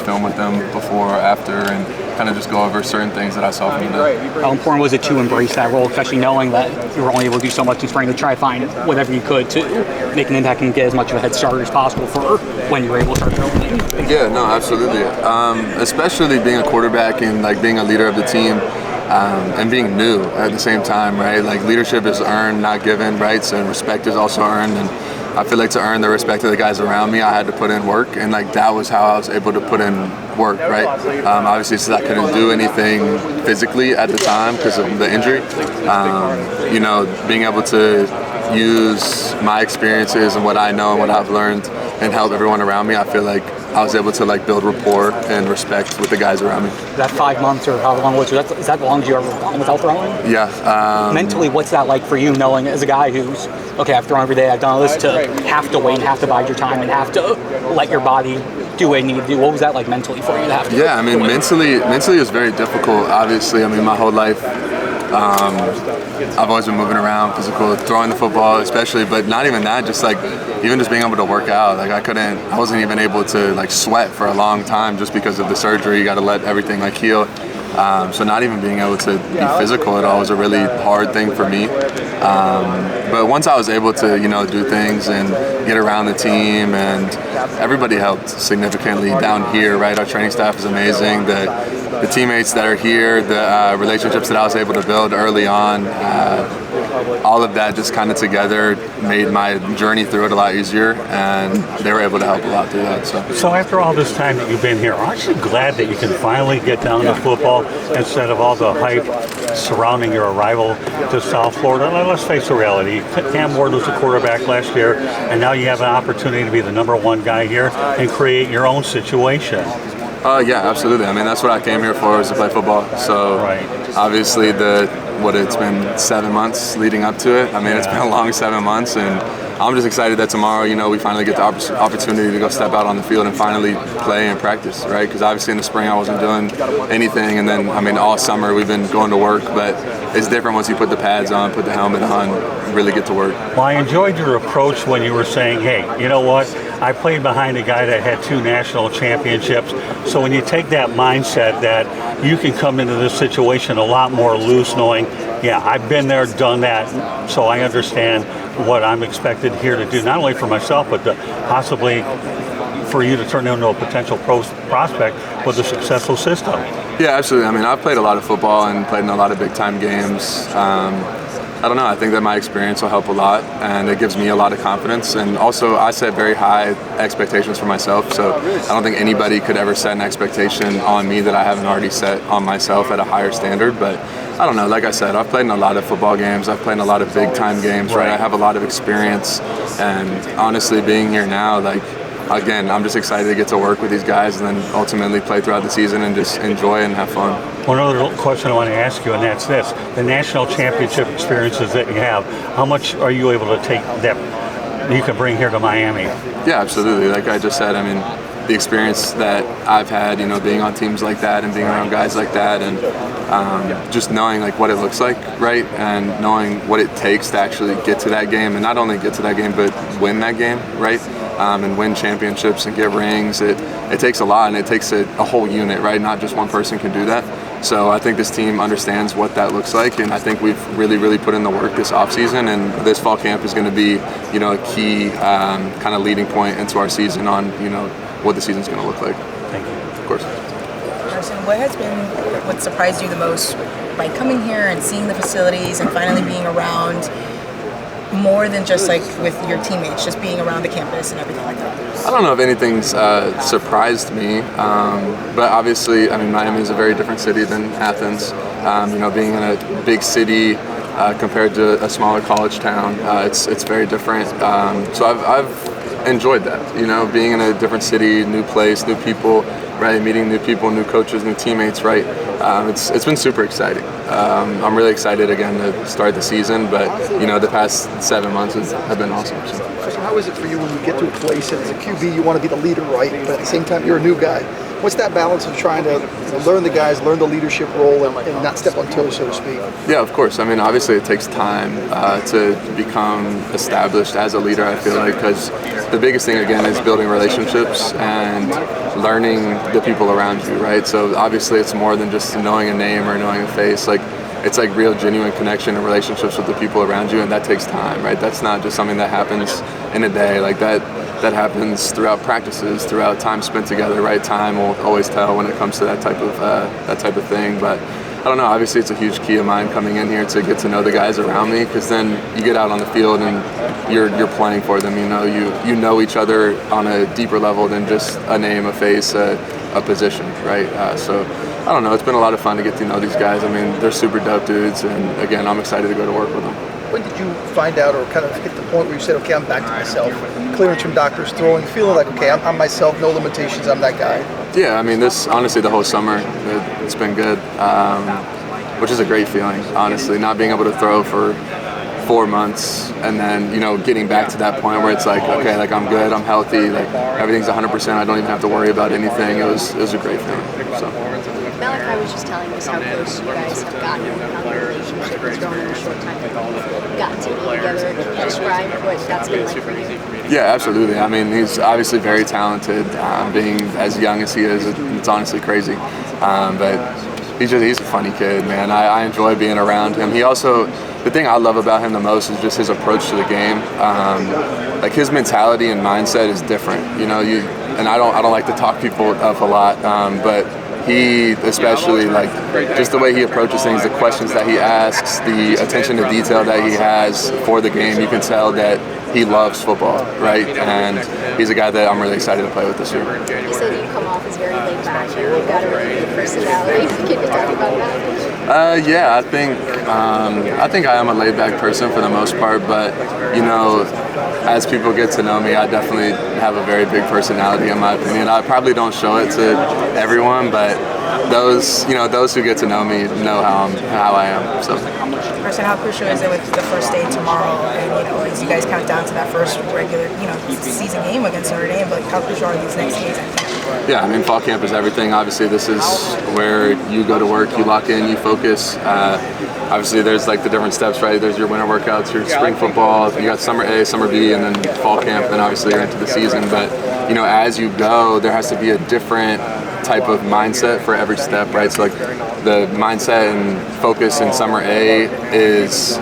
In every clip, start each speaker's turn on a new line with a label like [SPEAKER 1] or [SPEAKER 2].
[SPEAKER 1] film with them before or after and kind of just go over certain things that I saw from them.
[SPEAKER 2] How important was it to embrace that role, especially knowing that you were only able to do so much in spring, to try to find whatever you could to make an impact and get as much of a head start as possible for when you were able to start filming?
[SPEAKER 1] Yeah, no, absolutely. Especially being a quarterback and like being a leader of the team. And being new at the same time, right? Like leadership is earned, not given, right? So respect is also earned, and I feel like to earn the respect of the guys around me, I had to put in work, and like that was how I was able to put in work, right? Obviously, since I couldn't do anything physically at the time because of the injury, you know, being able to use my experiences and what I know and what I've learned and help everyone around me, I feel like I was able to like build rapport and respect with the guys around me.
[SPEAKER 2] That 5 months or however long was it, is that the longest you ever gone without throwing?
[SPEAKER 1] Yeah.
[SPEAKER 2] Mentally, what's that like for you, knowing as a guy who's, okay, I've thrown every day, I've done all this, to have to wait and have to bide your time and have to let your body do what you need to do? What was that like mentally for you to have to
[SPEAKER 1] Yeah, I mean, mentally it was very difficult, obviously. I mean, my whole life, I've always been moving around, physical, throwing the football especially, but not even that, just like even just being able to work out. Like I wasn't even able to like sweat for a long time just because of the surgery. You got to let everything like heal. So not even being able to be physical at all was a really hard thing for me. But once I was able to, you know, do things and get around the team, and everybody helped significantly down here, right? Our training staff is amazing. The teammates that are here, the relationships that I was able to build early on, all of that just kind of together made my journey through it a lot easier, and they were able to help a lot through that.
[SPEAKER 3] So after all this time that you've been here, aren't you glad that you can finally get down to football instead of all the hype surrounding your arrival to South Florida? Let's face the reality. Cam Ward was a quarterback last year, and now you have an opportunity to be the #1 guy here and create your own situation.
[SPEAKER 1] Yeah, absolutely. I mean, that's what I came here for, was to play football. So obviously it's been 7 months leading up to it. I mean, it's been a long 7 months, and I'm just excited that tomorrow, you know, we finally get the opportunity to go step out on the field and finally play and practice, right? Because obviously in the spring I wasn't doing anything, and then, I mean, all summer we've been going to work, but it's different once you put the pads on, put the helmet on, really get to work.
[SPEAKER 3] Well, I enjoyed your approach when you were saying, hey, you know what? I played behind a guy that had 2 national championships. So when you take that mindset that you can come into this situation a lot more loose, knowing, yeah, I've been there, done that, so I understand what I'm expected here to do, not only for myself, but to possibly for you to turn into a potential prospect with a successful system.
[SPEAKER 1] Yeah, absolutely. I mean, I've played a lot of football and played in a lot of big-time games. I don't know, I think that my experience will help a lot, and it gives me a lot of confidence. And also, I set very high expectations for myself, so I don't think anybody could ever set an expectation on me that I haven't already set on myself at a higher standard. But I don't know, like I said, I've played in a lot of football games, I've played in a lot of big-time games, right? I have a lot of experience, and honestly, being here now, like, again, I'm just excited to get to work with these guys and then ultimately play throughout the season and just enjoy and have fun.
[SPEAKER 3] One other question I want to ask you, and that's this. The national championship experiences that you have, how much are you able to take that you can bring here to Miami?
[SPEAKER 1] Yeah, absolutely. Like I just said, I mean, the experience that I've had, you know, being on teams like that and being around guys like that, and just knowing like what it looks like, right? And knowing what it takes to actually get to that game, and not only get to that game, but win that game, right? And win championships and get rings. It takes a lot, and it takes a whole unit, right? Not just one person can do that. So I think this team understands what that looks like, and I think we've really put in the work this offseason, and this fall camp is going to be, you know, a key kind of leading point into our season on, you know, what the season's going to look like.
[SPEAKER 3] Thank you.
[SPEAKER 1] Of course.
[SPEAKER 4] Carson, what surprised you the most by coming here and seeing the facilities and finally being around, more than just like with your teammates, just being around the campus and everything like that?
[SPEAKER 1] I don't know if anything's surprised me, but obviously, I mean, Miami is a very different city than Athens. You know, being in a big city compared to a smaller college town, it's very different. So I've enjoyed that, you know, being in a different city, new place, new people, right? Meeting new people, new coaches, new teammates, right? It's been super exciting. I'm really excited again to start the season, but you know, the past 7 months have been awesome.
[SPEAKER 5] So how is it for you when you get to a place and as a QB you want to be the leader, right? But at the same time you're a new guy. What's that balance of trying to learn the guys, learn the leadership role, and not step on toes, so to speak?
[SPEAKER 1] Yeah, of course. I mean, obviously it takes time to become established as a leader, I feel like, because the biggest thing, again, is building relationships and learning the people around you, right? So obviously it's more than just knowing a name or knowing a face. Like, it's like real genuine connection and relationships with the people around you, and that takes time, right? That's not just something that happens in a day. Like, that happens throughout practices, throughout time spent together, right? Time will always tell when it comes to that type of thing. But I don't know, obviously it's a huge key of mine coming in here to get to know the guys around me, because then you get out on the field and you're playing for them. You know each other on a deeper level than just a name, a face, a position, right? So I don't know, it's been a lot of fun to get to know these guys. I mean, they're super dope dudes, and again, I'm excited to go to work with them.
[SPEAKER 5] When did you find out, or kind of hit the point where you said, okay, I'm back to myself, clearance from doctors, throwing, feeling like, okay, I'm myself, no limitations, I'm that guy?
[SPEAKER 1] Yeah, I mean, honestly, the whole summer, it's been good, which is a great feeling, honestly, not being able to throw for 4 months, and then, getting back to that point where it's like, okay, like, I'm good, I'm healthy, like, everything's 100%, I don't even have to worry about anything. It was a great feeling, so.
[SPEAKER 6] Malachi was just telling us how close you guys have gotten and how the relationship has grown in a short time that you've gotten to be together. Can you describe what that's been like for you?
[SPEAKER 1] Yeah, absolutely. I mean, he's obviously very talented. Being as young as he is, it's honestly crazy. But he's a funny kid, man. I enjoy being around him. He also, the thing I love about him the most is just his approach to the game. Like, his mentality and mindset is different. And I don't like to talk people up a lot, but he especially, like, just the way he approaches things, the questions that he asks, the attention to detail that he has for the game, you can tell that he loves football, right? And he's a guy that I'm really excited to play with this year.
[SPEAKER 6] You said you come off as very laid back and you've got a really good personality. Can you talk about that?
[SPEAKER 1] Yeah, I think I am a laid back person for the most part, but as people get to know me, I definitely have a very big personality, in my opinion. I probably don't show it to everyone, but those who get to know me know how I am. So.
[SPEAKER 4] Carson, how crucial is it with the first day tomorrow, and as you guys count down to that first regular, season game against Notre Dame? But how crucial are these next days at camp?
[SPEAKER 1] Yeah, I mean, fall camp is everything. Obviously, this is where you go to work, you lock in, you focus. Obviously, there's like the different steps, right? There's your winter workouts, your spring football, you got summer A, summer B, and then fall camp, and obviously you're into the season. But, as you go, there has to be a different type of mindset for every step, right? So, like, the mindset and focus in summer A is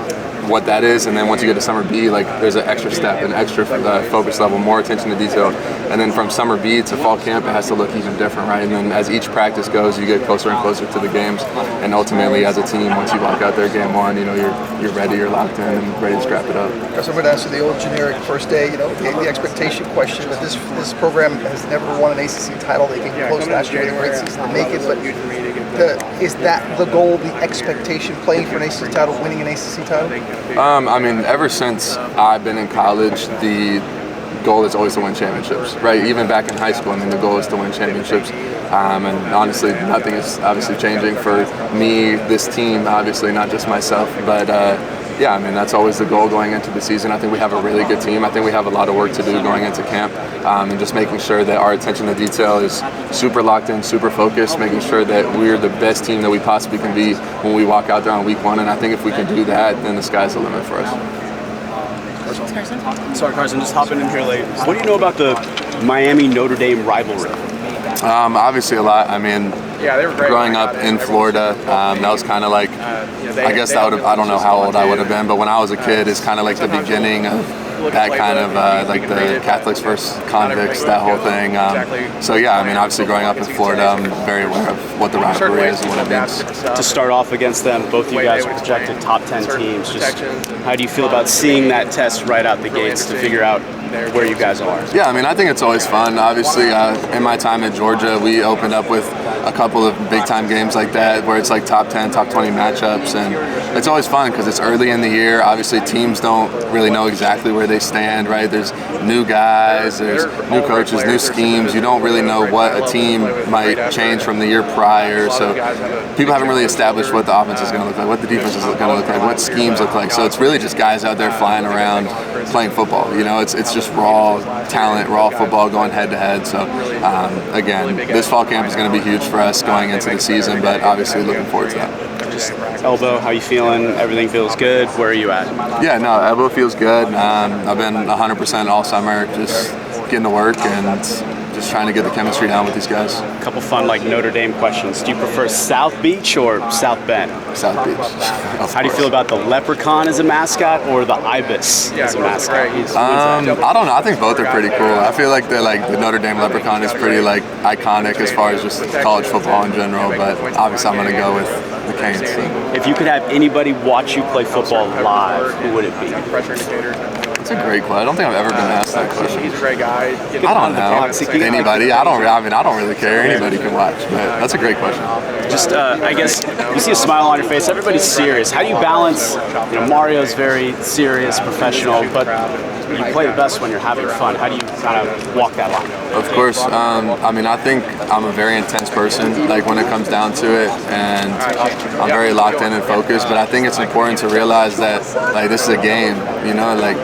[SPEAKER 1] what that is, and then once you get to summer B, like, there's an extra step, an extra focus level, more attention to detail, and then from summer B to fall camp, it has to look even different, right? And then as each practice goes, you get closer and closer to the games, and ultimately, as a team, once you walk out there game one, you're ready, you're locked in, and ready to scrap it up.
[SPEAKER 5] So I'm going to answer the old generic first day, the expectation question, but this program has never won an ACC title. They came close last year, they had a great season to make it, but is that the goal, the expectation, playing for an ACC title, winning an ACC title?
[SPEAKER 1] I mean, ever since I've been in college, the goal is always to win championships, right? Even back in high school, I mean, the goal is to win championships. And honestly, nothing is obviously changing for me, this team, obviously, not just myself. But yeah, I mean, that's always the goal going into the season. I think we have a really good team. I think we have a lot of work to do going into camp, and just making sure that our attention to detail is super locked in, super focused, making sure that we're the best team that we possibly can be when we walk out there on week one. And I think if we can do that, then the sky's the limit for us.
[SPEAKER 7] Sorry, Carson, just hopping in here late. What do you know about the Miami-Notre Dame rivalry?
[SPEAKER 1] Obviously a lot. I mean, growing up in Florida, that was kind of like, I guess that would have, I don't know how old I would have been, but when I was a kid, it's kind of like the beginning of that kind of like the Catholics versus convicts, that whole thing. So yeah, I mean, obviously growing up in Florida, I'm very aware of what the rivalry is and what it means.
[SPEAKER 7] To start off against them, both of you guys are projected top 10 teams. Just how do you feel about seeing that test right out the gates to figure out where you guys are?
[SPEAKER 1] Yeah, I mean, I think it's always fun. Obviously, in my time at Georgia, we opened up with a couple of big-time games like that where it's like top 10, top 20 matchups, and it's always fun because it's early in the year. Obviously, teams don't really know exactly where they stand, right? There's new guys, there's new coaches, new schemes. You don't really know what a team might change from the year prior, so people haven't really established what the offense is going to look like, what the defense is going to look like, what schemes look like. So it's really just guys out there flying around playing football. It's just raw talent, raw football going head-to-head. So, again, this fall camp is going to be huge for us going into the season, but obviously looking forward to that.
[SPEAKER 7] Just elbow, how you feeling? Everything feels good? Where are you at?
[SPEAKER 1] Yeah, no, elbow feels good. I've been 100% all summer, just getting to work and just trying to get the chemistry down with these guys.
[SPEAKER 7] A couple fun like Notre Dame questions. Do you prefer South Beach or South Bend?
[SPEAKER 1] South Beach.
[SPEAKER 7] How do you feel about the leprechaun as a mascot or the ibis as a mascot?
[SPEAKER 1] I don't know. I think both are pretty cool. I feel like the Notre Dame leprechaun is pretty like iconic as far as just college football in general. But obviously, I'm going to go with the Canes.
[SPEAKER 7] If you could have anybody watch you play football live, who would it be?
[SPEAKER 1] That's a great question. I don't think I've ever been asked that question.
[SPEAKER 8] He's a great guy.
[SPEAKER 1] I don't know. Anybody. I don't really care. Anybody can watch. But that's a great question.
[SPEAKER 7] Just, I guess, you see a smile on your face. Everybody's serious. How do you balance, Mario's very serious, professional, but you play the best when you're having fun. How do you kind of walk that line?
[SPEAKER 1] Of course. I think I'm a very intense person, like when it comes down to it, and I'm very locked in and focused, but I think it's important to realize that, like, this is a game, like,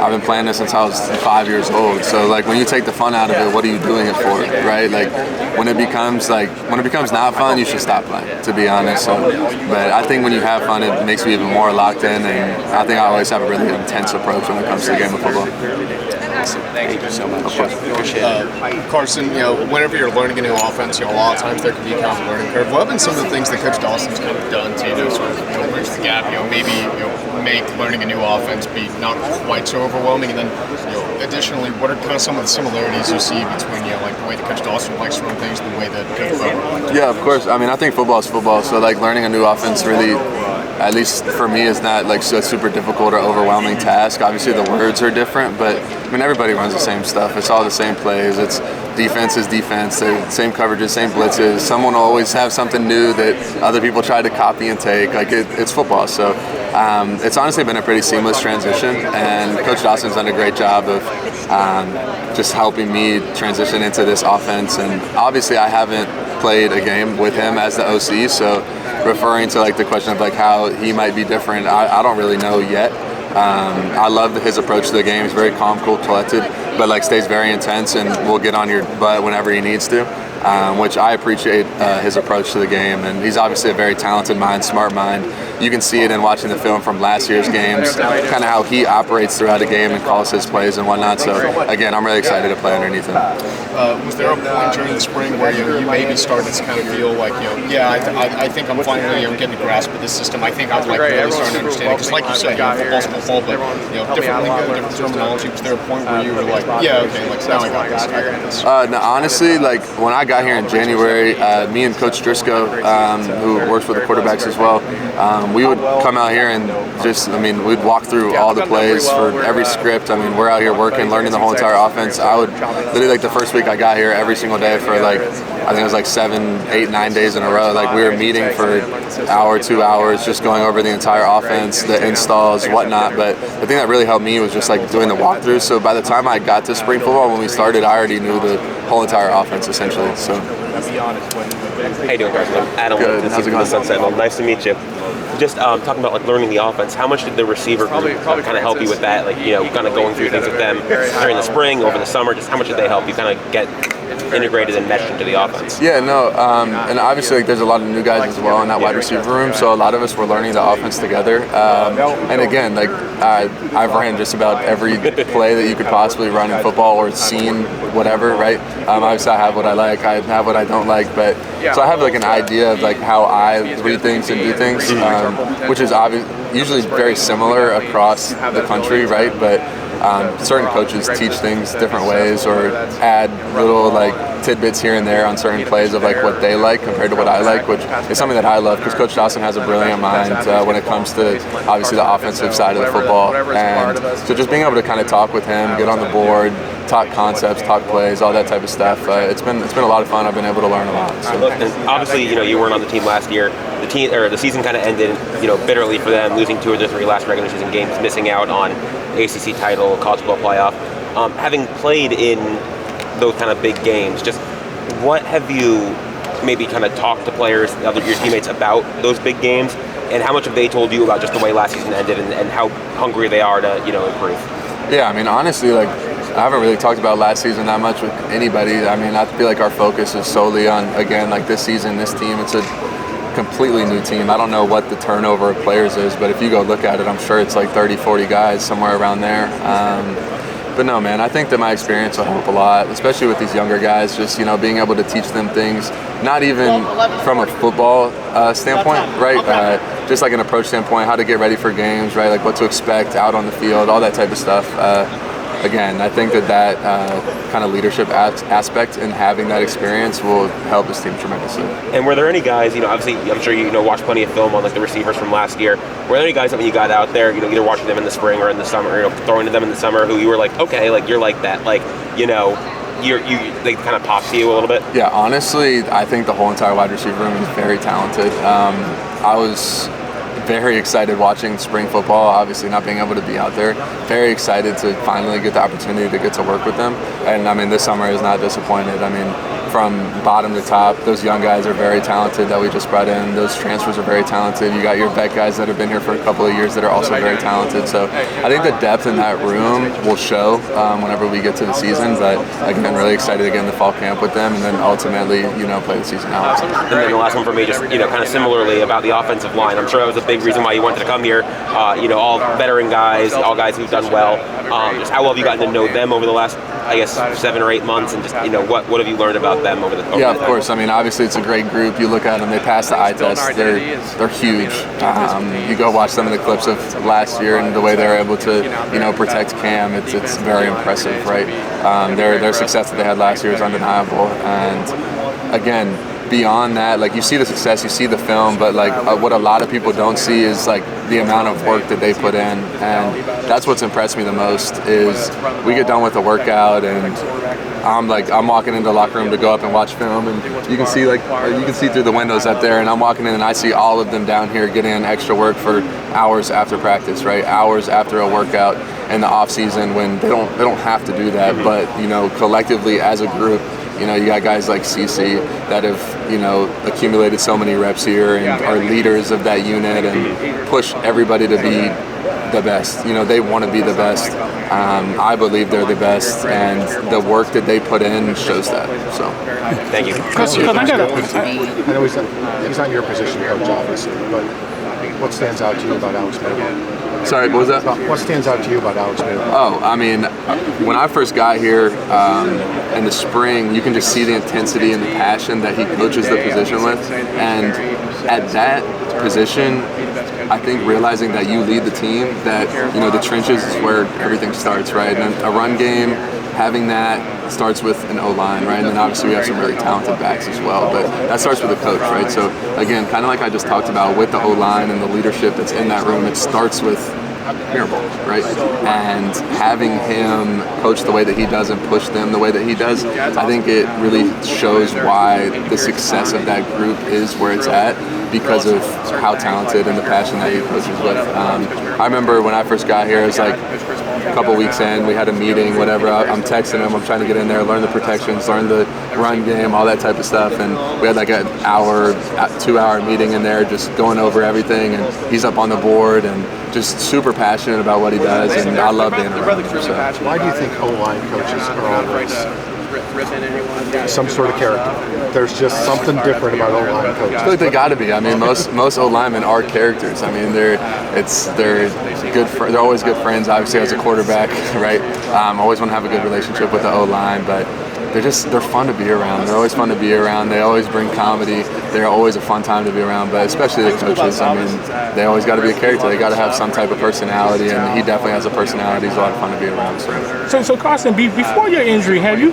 [SPEAKER 1] I've been playing this since I was 5 years old. So like when you take the fun out of it, what are you doing it for, right? Like when it becomes not fun, you should stop playing, to be honest. But I think when you have fun, it makes you even more locked in, and I think I always have a really intense approach when it comes to the game of football.
[SPEAKER 7] Thank you so much.
[SPEAKER 1] Of course.
[SPEAKER 7] Appreciate it.
[SPEAKER 8] Carson, whenever you're learning a new offense, a lot of times there can be kind of a learning curve. What have been some of the things that Coach Dawson's kind of done to, sort of bridge the gap? Maybe make learning a new offense be not quite so overwhelming, and then additionally, what are kind of some of the similarities you see between like the way that Coach Dawson likes to run things and the way that Coach Brown likes to?
[SPEAKER 1] Yeah, of course. I think football is football, so like learning a new offense really, at least for me, is not like a super difficult or overwhelming task. Obviously the words are different, but everybody runs the same stuff. It's all the same plays. It's defense is defense, same coverages, same blitzes. Someone will always have something new that other people try to copy and take. Like it's football, so it's honestly been a pretty seamless transition, and Coach Dawson's done a great job of just helping me transition into this offense. And obviously I haven't played a game with him as the OC, so referring to like the question of like how he might be different, I don't really know yet. I love his approach to the game. He's very calm, cool, collected, but like stays very intense and will get on your butt whenever he needs to, which I appreciate his approach to the game. And he's obviously a very talented mind, smart mind. You can see it in watching the film from last year's games, kind of how he operates throughout the game and calls his plays and whatnot. So again, I'm really excited to play underneath him.
[SPEAKER 8] Was there a point during the spring where you maybe started to kind of feel like, I think I'm finally getting a grasp of this system. I think I'm really starting to understand it. Because like you said, football's football, but different lingo, different terminology. Was there a point where you were like, now I got this.
[SPEAKER 1] No, honestly, like when I got here in January, me and Coach Driscoll, who works with the quarterbacks as well, we would come out here and just, we'd walk through all the plays for every script. We're out here working, learning the whole entire offense. I would literally, like the first week I got here, every single day for like, I think it was like 7, 8, 9 days in a row. Like we were meeting for an hour, 2 hours, just going over the entire offense, the installs, whatnot. But the thing that really helped me was just like doing the walkthroughs. So by the time I got to spring football, when we started, I already knew the whole entire offense essentially. So.
[SPEAKER 9] How you doing, Carson? I'm Adam.
[SPEAKER 1] Good. How's it going?
[SPEAKER 9] Sunset. Well, nice to meet you. Just talking about like learning the offense. How much did the receiver kind of help you with that? Like kind of going through things with them during the spring, over the summer. Just how much did they help you kind of get integrated and meshed into the offense?
[SPEAKER 1] Yeah, no, and obviously like, there's a lot of new guys as well in that wide receiver room, so a lot of us were learning the offense together. And again, like I've ran just about every play that you could possibly run in football or seen whatever, right? Obviously I have what I like, I have what I don't like, but so I have like an idea of like how I read things and do things, which is usually very similar across the country, right? But certain coaches teach things different ways or add little like tidbits here and there on certain plays of like what they like compared to what I like, which is something that I love because Coach Dawson has a brilliant mind when it comes to obviously the offensive side of the football. And so just being able to kind of talk with him, get on the board, talk concepts, talk plays, all that type of stuff. It's been a lot of fun. I've been able to learn a lot. So.
[SPEAKER 9] Look, and obviously, you weren't on the team last year. The season kind of ended, bitterly for them, losing 2 of their 3 last regular season games, missing out on ACC title, college football playoff. Having played in those kind of big games, just what have you maybe kind of talked to players, your teammates about those big games, and how much have they told you about just the way last season ended and how hungry they are to improve?
[SPEAKER 1] Yeah, honestly, like I haven't really talked about last season that much with anybody. I feel like our focus is solely on, again, like this season, this team. It's a completely new team. I don't know what the turnover of players is, but if you go look at it, I'm sure it's like 30, 40 guys, somewhere around there. But no, man, I think that my experience will help a lot, especially with these younger guys, just, being able to teach them things, not even from a football standpoint, right? Just like an approach standpoint, how to get ready for games, right? Like what to expect out on the field, all that type of stuff. Again, I think that kind of leadership aspect and having that experience will help this team tremendously.
[SPEAKER 9] And were there any guys, obviously I'm sure you watched plenty of film on like the receivers from last year. Were there any guys that when you got out there, either watching them in the spring or in the summer, throwing to them in the summer, who you were like, okay, like you're like that, like they kind of pop to you a little bit?
[SPEAKER 1] Yeah, honestly, I think the whole entire wide receiver room is very talented. I was very excited watching spring football, obviously not being able to be out there. Very excited to finally get the opportunity to get to work with them. And I mean, this summer is not disappointed. I mean, from bottom to top, those young guys are very talented that we just brought in. Those transfers are very talented. You got your vet guys that have been here for a couple of years that are also very talented. So I think the depth in that room will show whenever we get to the season. But again, I'm really excited to get in the fall camp with them and then ultimately, play the season out.
[SPEAKER 9] And then the last one for me, just kind of similarly about the offensive line. I'm sure that was a big reason why you wanted to come here. All veteran guys, all guys who've done well. Just how well have you gotten to know them over the last, I guess, 7 or 8 months, and just what have you learned about them over the
[SPEAKER 1] Yeah, of course. I mean, obviously it's a great group. You look at them; they pass the eye test. They're huge. You go watch some of the clips of last year and the way they're able to protect Cam. It's very impressive, right? Their success that they had last year is undeniable. And again, beyond that, like, you see the success, you see the film, but like what a lot of people don't see is like the amount of work that they put in, and that's what's impressed me the most. Is we get done with the workout and I'm walking into the locker room to go up and watch film, and you can see through the windows up there, and I'm walking in and I see all of them down here getting in extra work for hours after practice, right? Hours after a workout in the off season when they don't have to do that, but collectively as a group. You got guys like CC that have, accumulated so many reps here and are leaders of that unit and push everybody to be the best. They want to be the best. I believe they're the best, and the work that they put in shows that. So,
[SPEAKER 9] thank you.
[SPEAKER 10] I know he's not your position coach, obviously, but what stands out to you about Alex Miller?
[SPEAKER 1] Sorry, what was that?
[SPEAKER 10] What stands out to you about Alex Miller?
[SPEAKER 1] Oh, I mean, when I first got here in the spring, you can just see the intensity and the passion that he coaches the position with. And at that position, I think realizing that you lead the team, that, the trenches is where everything starts, right? And a run game, having that starts with an O-line, right? And then obviously we have some really talented backs as well, but that starts with a coach, right? So again, kind of like I just talked about with the O-line and the leadership that's in that room, it starts with Mirabal, right? And having him coach the way that he does and push them the way that he does, I think it really shows why the success of that group is where it's at, because of how talented and the passion that he coaches with. I remember when I first got here, it was like a couple weeks in, we had a meeting, whatever. I'm texting him, I'm trying to get in there, learn the protections, learn the run game, all that type of stuff. And we had like an hour, 2-hour meeting in there, just going over everything. And he's up on the board and just super passionate about what he does. And I love being around him. So.
[SPEAKER 10] Why do you think O-line coaches are always some sort of character? There's just something different about O-line coaches.
[SPEAKER 1] I feel like they got to be. I mean, most O-linemen are characters. I mean, they're good. They're always good friends. Obviously, as a quarterback, right? Always want to have a good relationship with the O-line, but they're fun to be around. They're always fun to be around. They always bring comedy. They're always a fun time to be around. But especially the coaches. I mean, they always got to be a character. They got to have some type of personality, and he definitely has a personality. He's a lot of fun to be around.
[SPEAKER 11] So Carson, before your injury, had you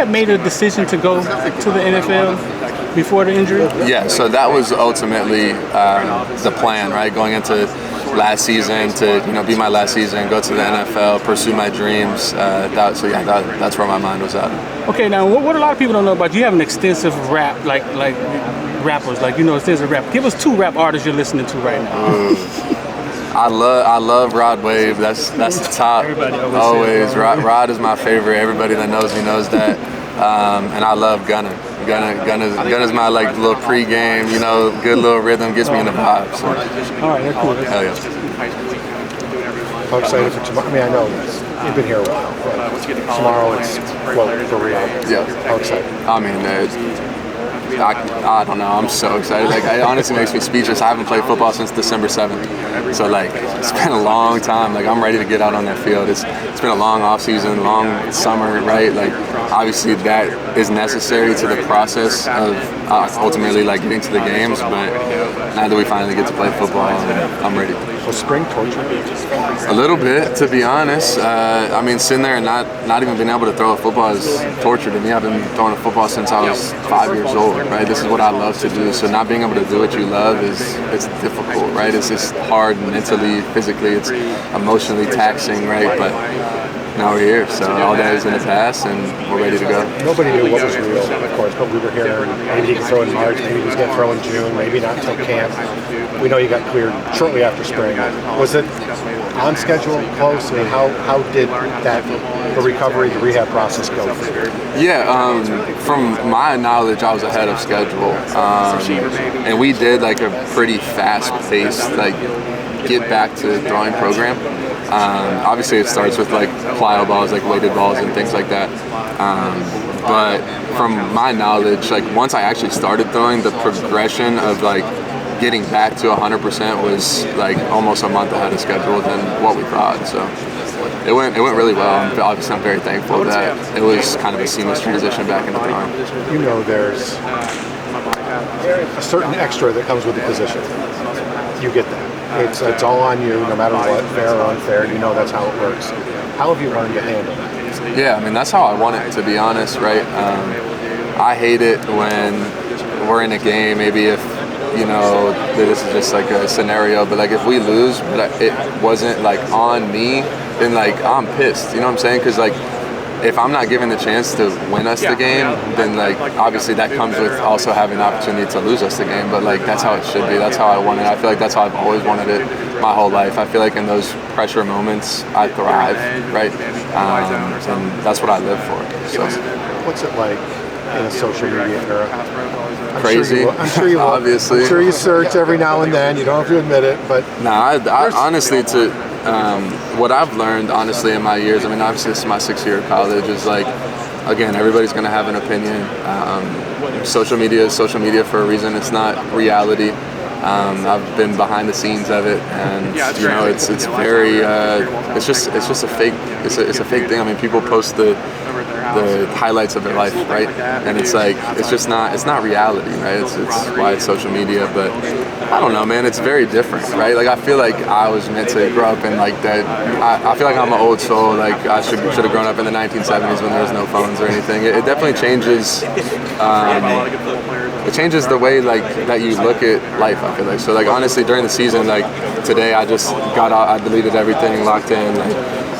[SPEAKER 11] made a decision to go to the NFL before the injury?
[SPEAKER 1] Yeah. So that was ultimately the plan, right? Going into last season to be my last season, go to the NFL, pursue my dreams. That's where my mind was at.
[SPEAKER 11] Okay, now what a lot of people don't know about you have an extensive rap, like rappers, extensive rap. Give us 2 rap artists you're listening to right now.
[SPEAKER 1] I love Rod Wave. That's the top. Always. Rod is my favorite. Everybody that knows me knows that. And I love Gunna. Gunna's my little pregame, good little rhythm, gets me in the vibe. So.
[SPEAKER 11] All right, that's cool.
[SPEAKER 1] Hell yeah.
[SPEAKER 10] How excited for tomorrow? I mean, I know you've been here a while, but tomorrow it's for real.
[SPEAKER 1] Yeah.
[SPEAKER 10] How excited?
[SPEAKER 1] I mean, I don't know. I'm so excited. Like, it honestly makes me speechless. I haven't played football since December 7th. So, like, it's been a long time. Like, I'm ready to get out on that field. It's been a long off season, long summer, right? Like, obviously that is necessary to the process of ultimately, like, getting to the games. But now that we finally get to play football, I'm ready.
[SPEAKER 10] Was spring torture?
[SPEAKER 1] A little bit, to be honest. I mean, sitting there and not even being able to throw a football is torture to me. I've been throwing a football since I was 5 years old, right? This is what I love to do. So not being able to do what you love it's difficult, right? It's just hard mentally, physically, it's emotionally taxing, right? But now we're here, so all that is in the past, and we're ready to go.
[SPEAKER 10] Nobody knew what was real, of course, but we were here. Maybe he could throw in March, maybe he was going to throw in June, maybe not until camp. We know you got cleared shortly after spring. Was it on schedule, close? I mean, how did the recovery, the rehab process go for you?
[SPEAKER 1] Yeah, from my knowledge, I was ahead of schedule, and we did like a pretty fast-paced, like, get back to throwing program. Obviously, it starts with like plyo balls, like weighted balls and things like that. But from my knowledge, like once I actually started throwing, the progression of like getting back to 100% was like almost a month ahead of schedule than what we thought. So it went really well. Obviously, I'm very thankful that it was kind of a seamless transition back into throwing.
[SPEAKER 10] You know, there's a certain extra that comes with the position. You get that. It's all on you, no matter what, fair or unfair. You know that's how it works. How have you learned to handle that?
[SPEAKER 1] Yeah, I mean, that's how I want it, to be honest, right? I hate it when we're in a game, maybe if, you know, this is just like a scenario, but like if we lose, but it wasn't like on me, then like I'm pissed, you know what I'm saying? Because like if I'm not given the chance to win us the game, then like obviously that comes with also having the opportunity to lose us the game, but like that's how it should be. That's how I want it. I feel like that's how I've always wanted it my whole life. I feel like in those pressure moments I thrive, right? And that's what I live for. So
[SPEAKER 10] what's it like in a social media era?
[SPEAKER 1] Crazy.
[SPEAKER 10] I'm sure you will.
[SPEAKER 1] Obviously.
[SPEAKER 10] I'm sure you search every now and then. You don't have to admit it, but
[SPEAKER 1] I honestly, what I've learned honestly in my years, I mean, obviously this is my 6th year of college, is like, again, everybody's going to have an opinion. Social media is social media for a reason. It's not reality. I've been behind the scenes of it, and you know, it's very, it's just a fake, it's a fake thing. I mean, people post the highlights of their life, right? And it's like, it's not reality, right? It's why it's social media, but I don't know, man, it's very different, right? Like, I feel like I was meant to grow up in like that. I feel like I'm an old soul, like I should have grown up in the 1970s when there was no phones or anything. It definitely changes, it changes the way like that you look at life, I feel like. So like honestly, during the season, like today I just got out, I deleted everything, locked in, like,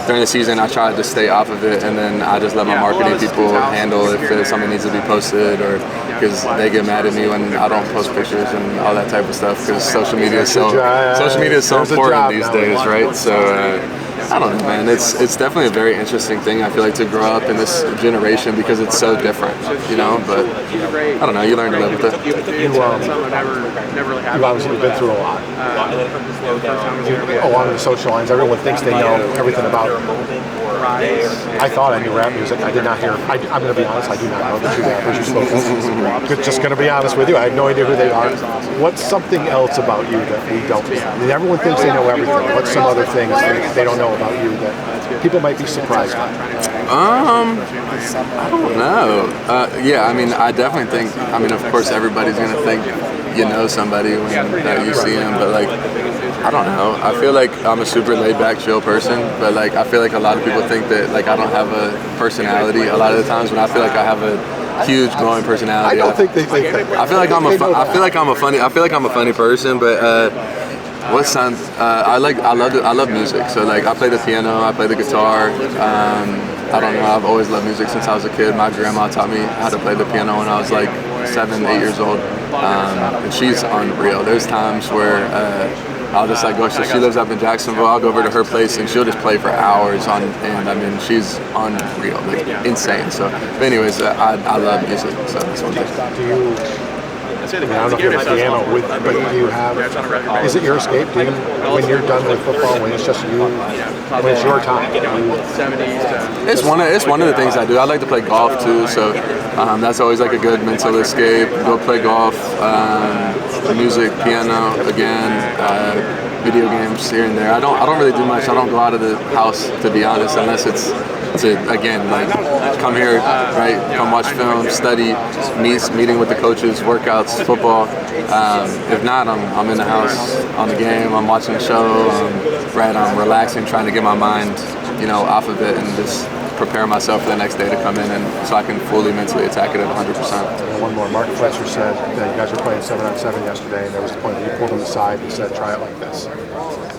[SPEAKER 1] during the season, I tried to stay off of it, and then I just let my marketing people handle if something needs to be posted, or because they get mad at me when I don't post pictures and all that type of stuff. Because social media is so important these days, right? So I don't know, man. It's definitely a very interesting thing. I feel like to grow up in this generation because it's so different, you know. But I don't know. You learn to live with it.
[SPEAKER 10] You've obviously been through a lot. Along the social lines, everyone thinks they know everything about it. I thought I knew rap music. I did not hear. I'm going to be honest. I do not know the two rappers you spoke of. Just going to be honest with you. I have no idea who they are. What's something else about you that we don't know? I mean, everyone thinks they know everything. What's some other things that they don't know about you that people might be surprised by?
[SPEAKER 1] I don't know. Yeah, I mean, I definitely think. I mean, of course, everybody's going to think you know somebody when you see them, but like, I don't know. I feel like I'm a super laid-back, chill person, but like I feel like a lot of people think that like I don't have a personality a lot of the times, when I feel like I have a huge glowing personality.
[SPEAKER 10] I don't think they think that.
[SPEAKER 1] I feel like I'm a funny person, but I love music. So like I play the piano, I play the guitar. I don't know. I've always loved music since I was a kid. My grandma taught me how to play the piano when I was like 7, 8 years old, and she's unreal. There's times where I'll just like go. So she lives up in Jacksonville. I'll go over to her place and she'll just play for hours on end. I mean, she's unreal, like insane. So, but anyways, I love music. So that's one thing.
[SPEAKER 10] Do you I mean, I don't know if you have a piano with, but do you have? Is it your escape? Do you, when you're done with football, when it's just you, when it's your time?
[SPEAKER 1] It's one of the things I do. I like to play golf too, so that's always like a good mental escape. Go play golf, music, piano, again, video games here and there. I don't really do much. I don't go out of the house, to be honest, unless it's to, again, like come here, right? Come watch film, study, meeting with the coaches, workouts, football. If not, I'm in the house on the game. I'm watching the show. I'm relaxing, trying to get my mind, off of it and just prepare myself for the next day to come in, and so I can fully mentally attack it at 100%.
[SPEAKER 10] One more. Mark Fletcher said that you guys were playing 7-on-7 yesterday, and there was the point that you pulled him aside and said, "Try it like this,"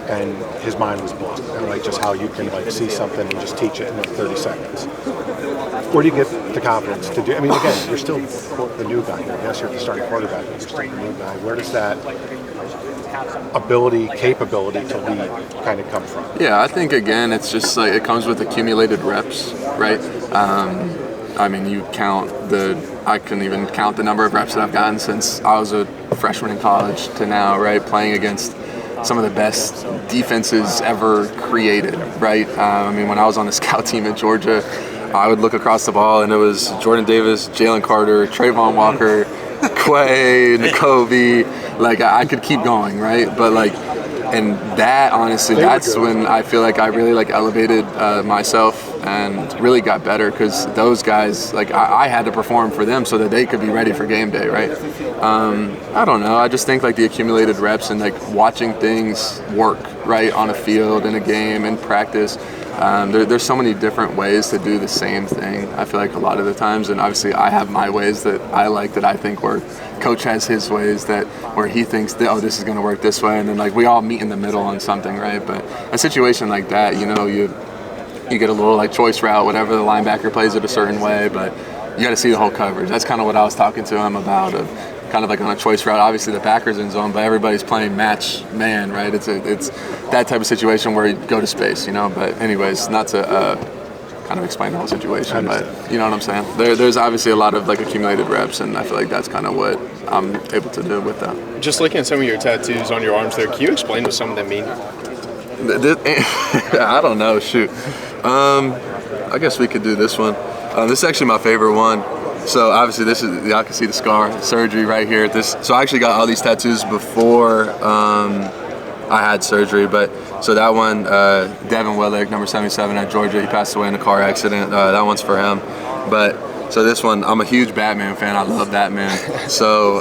[SPEAKER 10] and his mind was blown. And like just how you can like see something and just teach it in 30 seconds. Where do you get the confidence to do? I mean, again, you're still the new guy here. Yes, you're the starting quarterback, but you're still the new guy. Where does that capability to lead kind of come from?
[SPEAKER 1] Yeah, I think again, it's just like it comes with accumulated reps, right? I mean, I couldn't even count the number of reps that I've gotten since I was a freshman in college to now, right? Playing against some of the best defenses ever created, right? I mean, when I was on the scout team at Georgia, I would look across the ball and it was Jordan Davis, Jalen Carter, Trayvon Walker, Quay, N'Kobe. Like I could keep going, right? But like, and that honestly, that's when I feel like I really like elevated myself and really got better, because those guys, like I had to perform for them so that they could be ready for game day, right? I don't know. I just think like the accumulated reps and like watching things work, right, on a field, in a game, in practice. There's so many different ways to do the same thing, I feel like a lot of the times, and obviously I have my ways that I think work. Coach has his ways where he thinks that, this is going to work this way, and then like we all meet in the middle on something, right? But a situation like that, you get a little like choice route, whatever, the linebacker plays it a certain way, but you got to see the whole coverage. That's kind of what I was talking to him about, of kind of like on a choice route. Obviously the backers in zone, but everybody's playing match man, right? It's that type of situation where you go to space, But anyways, not to kind of explain the whole situation, but you know what I'm saying? There's obviously a lot of like accumulated reps, and I feel like that's kind of what I'm able to do with that.
[SPEAKER 8] Just looking at some of your tattoos on your arms there, can you explain what some of them mean?
[SPEAKER 1] I don't know, shoot. I guess we could do this one. This is actually my favorite one. So obviously y'all can see the scar, surgery right here. So I actually got all these tattoos before I had surgery, but so that one, Devin Willick, number 77 at Georgia, he passed away in a car accident. That one's for him. But so this one, I'm a huge Batman fan. I love Batman. So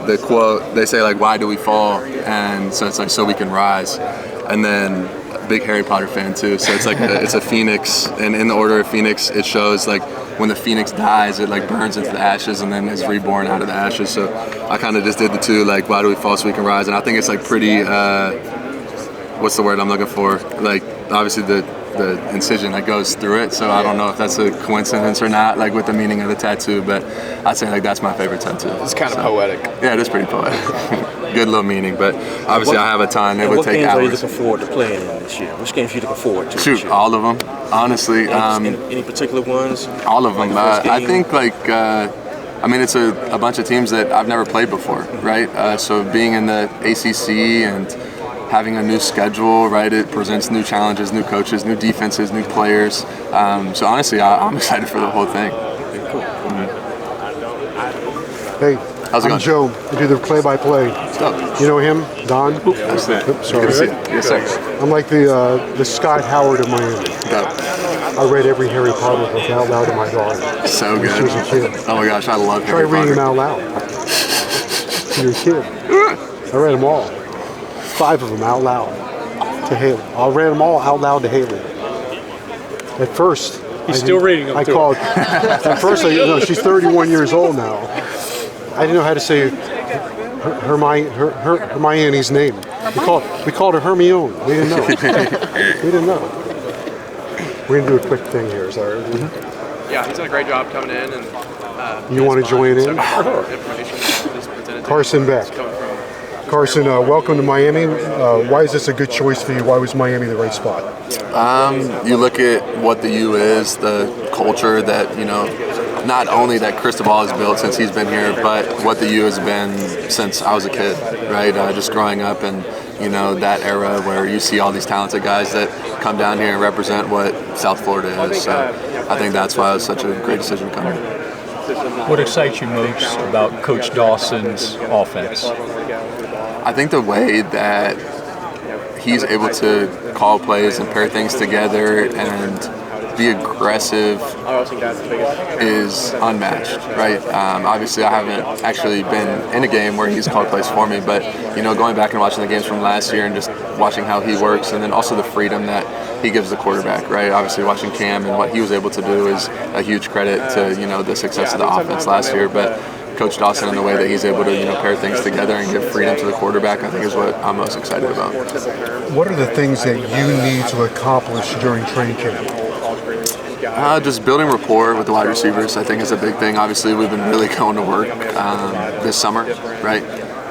[SPEAKER 1] the quote, they say like, "Why do we fall?" And so it's like, "So we can rise." And then big Harry Potter fan too. So it's like it's a phoenix, and in the order of phoenix, it shows like when the phoenix dies, it like burns into the ashes and then is reborn out of the ashes. So I kind of just did the two, like, why do we fall so we can rise? And I think it's like pretty, what's the word I'm looking for? Like obviously the incision that goes through it. So I don't know if that's a coincidence or not, like with the meaning of the tattoo, but I'd say like that's my favorite tattoo.
[SPEAKER 8] It's kind of poetic.
[SPEAKER 1] Yeah, it is pretty poetic. Good little meaning, but obviously I have a ton. It would take hours.
[SPEAKER 12] What games are you looking forward to playing in this year? Which games are you looking forward to?
[SPEAKER 1] Shoot, all of them, honestly.
[SPEAKER 12] Any particular ones?
[SPEAKER 1] All of them. I think it's a bunch of teams that I've never played before, right? So being in the ACC and having a new schedule, right? It presents new challenges, new coaches, new defenses, new players. So honestly, I'm excited for the whole thing.
[SPEAKER 12] Cool.
[SPEAKER 10] Hey,
[SPEAKER 1] how's it going?
[SPEAKER 10] I'm Joe. I do the play-by-play. You know him, Don?
[SPEAKER 1] Oops, sorry. Good to see you. Yes, sir.
[SPEAKER 10] I'm like the Scott Howard of Miami. I read every Harry Potter book out loud to my daughter.
[SPEAKER 1] So good.
[SPEAKER 10] She was a kid.
[SPEAKER 1] Oh my gosh, I love
[SPEAKER 10] Try
[SPEAKER 1] Harry Potter.
[SPEAKER 10] reading them out loud to your kid. I read them all. 5 of them out loud to Haley. I read them all out loud to Haley. At first,
[SPEAKER 11] he's still reading them.
[SPEAKER 10] I called. At first, she's 31 years old now. I didn't know how to say Hermione's name. We called her Hermione. We didn't know. We didn't know. We're gonna do a quick thing here. Is that right?
[SPEAKER 13] Mm-hmm. Yeah, he's done a great job coming in and.
[SPEAKER 10] You want to join in? Carson Beck. Carson, welcome to Miami. Why is this a good choice for you? Why was Miami the right spot?
[SPEAKER 1] You look at what the U is, the culture that not only that Cristobal has built since he's been here, but what the U has been since I was a kid, right? Just growing up and, that era where you see all these talented guys that come down here and represent what South Florida is. So I think that's why it was such a great decision coming.
[SPEAKER 14] What excites you most about Coach Dawson's offense?
[SPEAKER 1] I think the way that he's able to call plays and pair things together and be aggressive is unmatched, right? Obviously, I haven't actually been in a game where he's called plays for me, but going back and watching the games from last year and just watching how he works, and then also the freedom that he gives the quarterback, right? Obviously, watching Cam and what he was able to do is a huge credit to the success of the offense last year, but Coach Dawson and the way that he's able to pair things together and give freedom to the quarterback, I think is what I'm most excited about.
[SPEAKER 15] What are the things that you need to accomplish during training camp?
[SPEAKER 1] Just building rapport with the wide receivers, I think, is a big thing. Obviously, we've been really going to work this summer, right?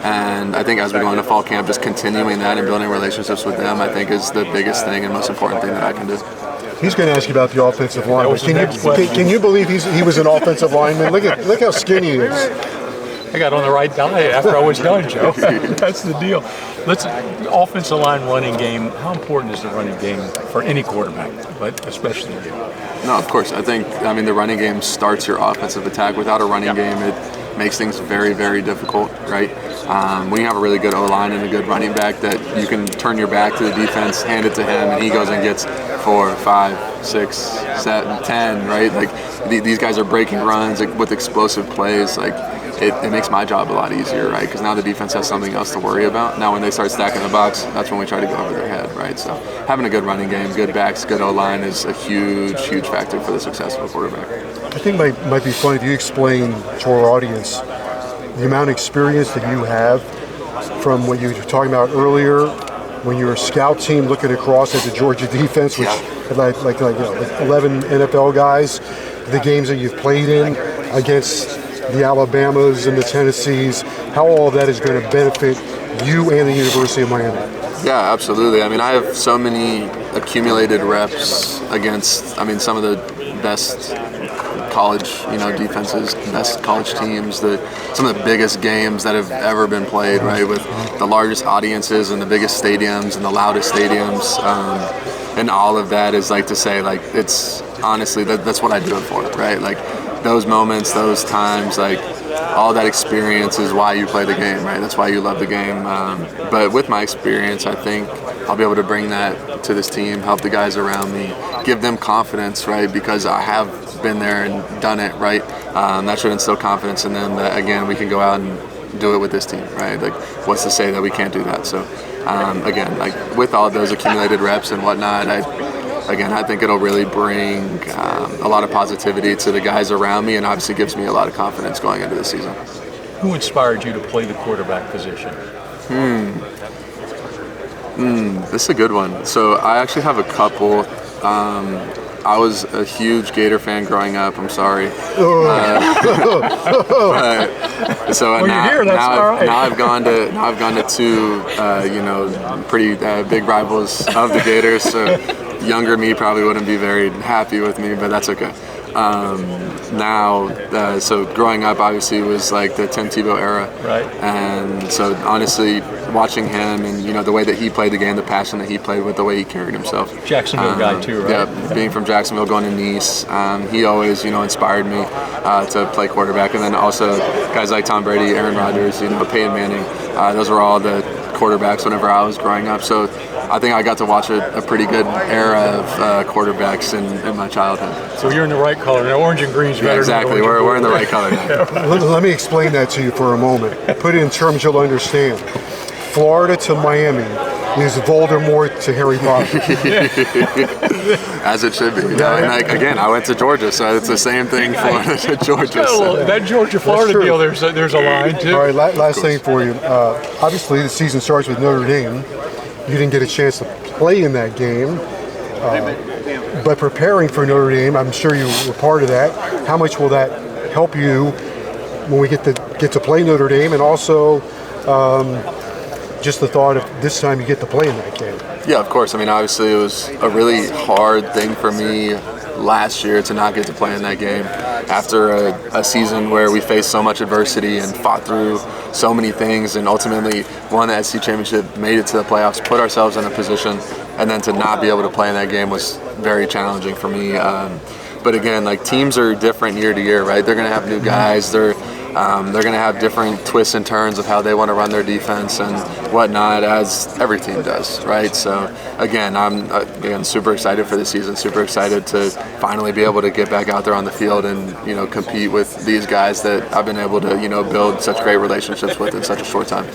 [SPEAKER 1] And I think as we go into fall camp, just continuing that and building relationships with them, I think, is the biggest thing and most important thing that I can do.
[SPEAKER 15] He's going to ask you about the offensive line. Can you believe he was an offensive lineman? Look how skinny he is.
[SPEAKER 14] I got on the right diet after I was done, Joe. That's the deal. Offensive line running game, how important is the running game for any quarterback, but especially you?
[SPEAKER 1] No, of course. I think, the running game starts your offensive attack. Without a running game, it makes things very, very difficult, right? When you have a really good O-line and a good running back that you can turn your back to the defense, hand it to him, and he goes and gets 4, 5, 6, 7, 10, right? Like, these guys are breaking runs with explosive plays. Like, it makes my job a lot easier, right? Because now the defense has something else to worry about. Now when they start stacking the box, that's when we try to go over their head, right? So having a good running game, good backs, good O-line is a huge, huge factor for the success of a quarterback.
[SPEAKER 15] I think it might be fun if you explain to our audience the amount of experience that you have from what you were talking about earlier when you were a scout team looking across at the Georgia defense, which had like 11 NFL guys, the games that you've played in against the Alabamas and the Tennessees, how all of that is going to benefit you and the University of Miami.
[SPEAKER 1] Yeah, absolutely. I have so many accumulated reps against, some of the best college, defenses, best college teams, some of the biggest games that have ever been played, right, with the largest audiences and the biggest stadiums and the loudest stadiums, and all of that is to say, it's honestly, that's what I do it for, right? Those moments, those times, all that experience is why you play the game, right? That's why you love the game. But with my experience, I think I'll be able to bring that to this team, help the guys around me, give them confidence, right? Because I have been there and done it, right? That should instill confidence in them that, again, we can go out and do it with this team, right? What's to say that we can't do that? So, again, with all those accumulated reps and whatnot, I think it'll really bring a lot of positivity to the guys around me, and obviously gives me a lot of confidence going into the season.
[SPEAKER 14] Who inspired you to play the quarterback position?
[SPEAKER 1] This is a good one. So I actually have a couple. I was a huge Gator fan growing up. I'm sorry. Now I've gone to two, pretty big rivals of the Gators. So younger me probably wouldn't be very happy with me, but that's okay. So growing up obviously was the Tim Tebow era,
[SPEAKER 14] right?
[SPEAKER 1] And so honestly, watching him and the way that he played the game, the passion that he played with, the way he carried himself.
[SPEAKER 14] Jacksonville guy too, right?
[SPEAKER 1] Yeah, being from Jacksonville, going to Nice, he always inspired me to play quarterback, and then also guys like Tom Brady, Aaron Rodgers, Peyton Manning. Those were all the quarterbacks whenever I was growing up. So I think I got to watch a pretty good era of quarterbacks in my childhood.
[SPEAKER 14] So you're in the right color. Now orange and green's better.
[SPEAKER 1] Yeah, exactly. We're in the right color now.
[SPEAKER 15] Let me explain that to you for a moment. Put it in terms you'll understand. Florida to Miami is Voldemort to Harry Potter.
[SPEAKER 1] As it should be. Again, I went to Georgia, so it's the same thing, Florida to Georgia. So.
[SPEAKER 14] That Georgia-Florida deal, there's a line too.
[SPEAKER 15] All right, last thing for you. Obviously, the season starts with Notre Dame. You didn't get a chance to play in that game. But preparing for Notre Dame, I'm sure you were part of that. How much will that help you when we get to play Notre Dame, and also just the thought of this time you get to play in that game?
[SPEAKER 1] Yeah, of course. Obviously it was a really hard thing for me last year to not get to play in that game. after a season where we faced so much adversity and fought through so many things and ultimately won the SEC championship, made it to the playoffs, put ourselves in a position, and then to not be able to play in that game was very challenging for me. But again, like, teams are different year to year, right? They're going to have new guys. They're going to have different twists and turns of how they want to run their defense and whatnot, as every team does, right? So again, I'm super excited for the season, super excited to finally be able to get back out there on the field and, compete with these guys that I've been able to, build such great relationships with in such a short time.